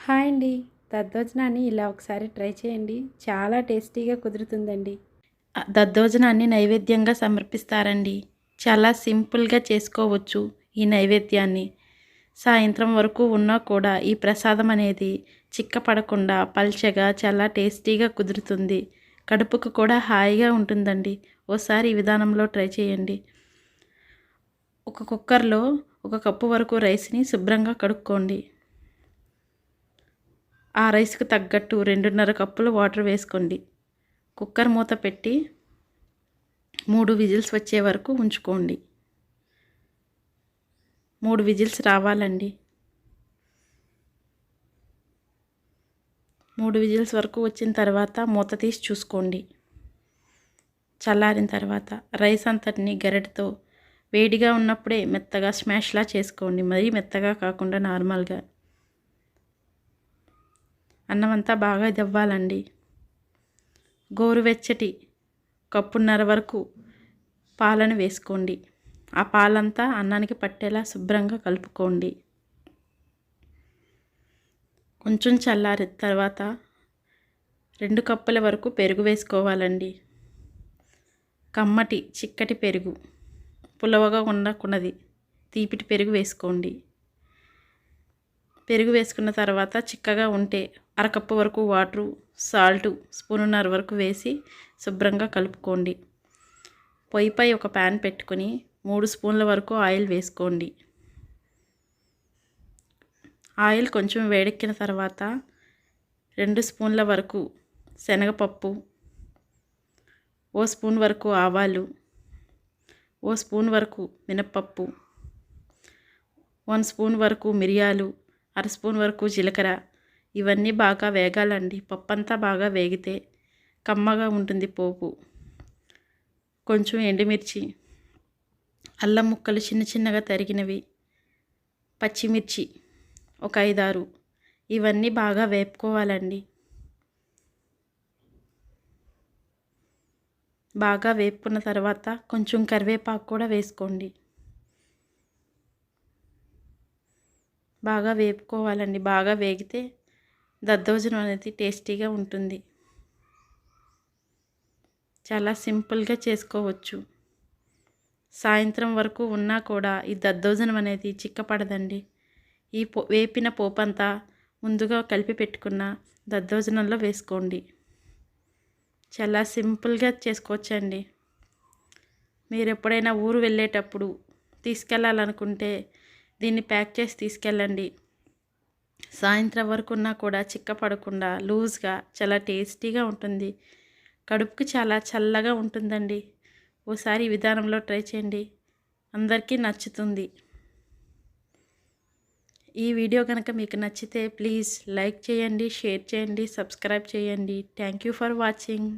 Hi అండి. దద్దోజనాన్ని ఇలా ఒకసారి ట్రై చేయండి. చాలా టేస్టీగా కుదురుతుందండి. దద్దోజనాన్ని నైవేద్యంగా సమర్పిస్తారండి. చాలా సింపుల్‌గా చేసుకోవచ్చు ఈ నైవేద్యాన్ని. సాయంత్రం వరకు ఉన్నా కూడా ఈ ప్రసాదం అనేది చిక్కపడకుండా పల్చగా చాలా టేస్టీగా కుదురుతుంది. కడుపుకు కూడా హాయిగా ఉంటుందండి. ఓసారి ఈ విధానంలో ట్రై చేయండి. ఒక కుక్కర్‌లో 1 కప్పు వరకు రైస్‌ని శుభ్రంగా కడుక్కోండి. ఆ రైస్‌కి తగ్గట్టు 2.5 కప్పులు వాటర్ వేసుకోండి. కుక్కర్ మూత పెట్టి 3 విజిల్స్ వచ్చే వరకు ఉంచుకోండి. 3 విజిల్స్ రావాలండి. 3 విజిల్స్ వరకు వచ్చిన తర్వాత మూత తీసి చూసుకోండి. చల్లారిన తర్వాత రైస్ అంతటిని గరిటెతో వేడిగా ఉన్నప్పుడే మెత్తగా స్మాష్‌లా చేసుకోండి. మరీ మెత్తగా కాకుండా నార్మల్‌గా. అన్నం అంతా బాగా ఇదవ్వాలండి. గోరువెచ్చటి కప్పున్నర వరకు పాలను వేసుకోండి. ఆ పాలంతా అన్నానికి పట్టేలా శుభ్రంగా కలుపుకోండి. కొంచెం చల్లారిన తర్వాత 2 కప్పుల వరకు పెరుగు వేసుకోవాలండి. కమ్మటి చిక్కటి పెరుగు, పులవగా ఉండకున్నది తీపిటి పెరుగు వేసుకోండి. పెరుగు వేసుకున్న తర్వాత చిక్కగా ఉంటే అరకప్పు వరకు వాటరు, సాల్టు స్పూనున్నర వరకు వేసి శుభ్రంగా కలుపుకోండి. పొయ్యిపై ఒక ప్యాన్ పెట్టుకుని 3 స్పూన్ల వరకు ఆయిల్ వేసుకోండి. ఆయిల్ కొంచెం వేడెక్కిన తర్వాత 2 స్పూన్ల వరకు శనగపప్పు, 1 స్పూన్ వరకు ఆవాలు, 1 స్పూన్ వరకు మినప్పప్పు, 1 స్పూన్ వరకు మిరియాలు, 1/2 స్పూన్ వరకు జీలకర్ర ఇవన్నీ బాగా వేగాలండి. పప్పంతా బాగా వేగితే కమ్మగా ఉంటుంది పోపు. కొంచెం ఎండుమిర్చి, అల్లం ముక్కలు చిన్న చిన్నగా తరిగినవి, పచ్చిమిర్చి ఒక 5, 6 ఇవన్నీ బాగా వేపుకోవాలండి. బాగా వేపుకున్న తర్వాత కొంచెం కరివేపాకు కూడా వేసుకోండి. బాగా వేపుకోవాలండి. బాగా వేగితే దద్దోజనం అనేది టేస్టీగా ఉంటుంది. చాలా సింపుల్గా చేసుకోవచ్చు. సాయంత్రం వరకు ఉన్నా కూడా ఈ దద్దోజనం అనేది చిక్కపడదండి. ఈ వేపిన పోపంతా ముందుగా కలిపి పెట్టుకున్న దద్దోజనంలో వేసుకోండి. చాలా సింపుల్గా చేసుకోవచ్చండి. మీరు ఎప్పుడైనా ఊరు వెళ్ళేటప్పుడు తీసుకెళ్ళాలనుకుంటే దీన్ని ప్యాక్ చేసి తీసుకెళ్ళండి. సాయంత్రం వరకు ఉన్నా కూడా చిక్కపడకుండా లూజ్గా చాలా టేస్టీగా ఉంటుంది. కడుపుకి చాలా చల్లగా ఉంటుందండి. ఓసారి ఈ విధానంలో ట్రై చేయండి. అందరికీ నచ్చుతుంది. ఈ వీడియో కనుక మీకు నచ్చితే ప్లీజ్ లైక్ చేయండి, షేర్ చేయండి, సబ్స్క్రైబ్ చేయండి. Thank you for watching.